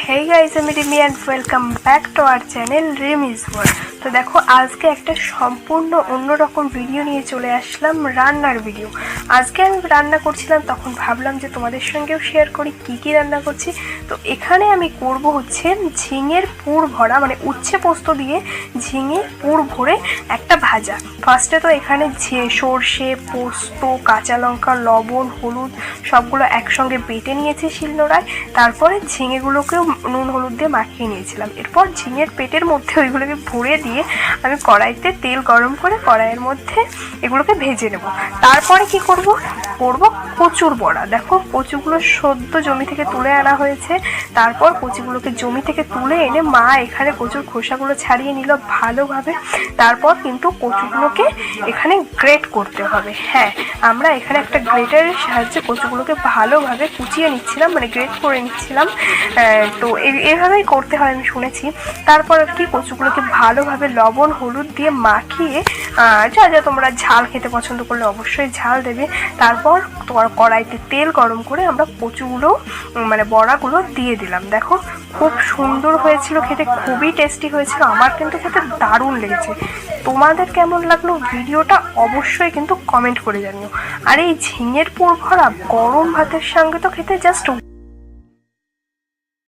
Hey guys, I'm Rimi and welcome back to our channel Rimi's World। তো দেখো আজকে একটা সম্পূর্ণ অন্যরকম ভিডিও নিয়ে চলে আসলাম, রান্নার ভিডিও। আজকে আমি রান্না করছিলাম, তখন ভাবলাম যে তোমাদের সঙ্গেও শেয়ার করি কি রান্না করছি। তো এখানে আমি করব হচ্ছে ঝিঙের পুর ভরা, মানে উচ্ছে পোস্ত দিয়ে ঝিঙের পুর ভরে একটা ভাজা। ফার্স্টে তো এখানে সর্ষে, পোস্ত, কাঁচা লঙ্কা, লবণ, হলুদ সবগুলো একসঙ্গে বেটে নিয়েছি শিলনোড়ায়। তারপরে ঝিঙেগুলোকেও নুন হলুদ দিয়ে মাখিয়ে নিয়েছিলাম। এরপর ঝিঙের পেটের মধ্যে ওইগুলোকে ভরে দিয়ে আমি কড়াইতে তেল গরম করে কড়াইয়ের মধ্যে এগুলোকে ভেজে নেব। তারপরে কি করব কচুর বড়া। দেখো কচুগুলো সদ্য জমি থেকে তুলে আনা হয়েছে। তারপর কচুগুলোকে জমি থেকে তুলে এনে মা এখানে কচুর খোসাগুলো ছাড়িয়ে নিল ভালোভাবে। তারপর কিন্তু কচুগুলোকে এখানে গ্রেট করতে হবে। হ্যাঁ, আমরা এখানে একটা গ্রেটারের সাহায্যে কচুগুলোকে ভালোভাবে কুচিয়ে নিচ্ছিলাম, মানে গ্রেট করে নিচ্ছিলাম। তো এভাবেই করতে হয় আমি শুনেছি। তারপর আর কি কচুগুলোকে ভালোভাবে লবণ হলুদ দিয়ে মাখিয়ে, যা যা তোমরা ঝাল খেতে পছন্দ করলে অবশ্যই ঝাল দেবে। তারপর কড়াইতে তেল গরম করে আমরা কচুগুলো মানে বড়াগুলো দিয়ে দিলাম। দেখো খুব সুন্দর হয়েছিল খেতে, খুবই টেস্টি হয়েছিল। আমার কিন্তু খেতে দারুণ লেগেছে। তোমাদের কেমন লাগলো ভিডিওটা অবশ্যই কিন্তু কমেন্ট করে জানিও। আর এই ঝিঙের পুর ভরা গরম ভাতের সঙ্গে তো খেতে জাস্ট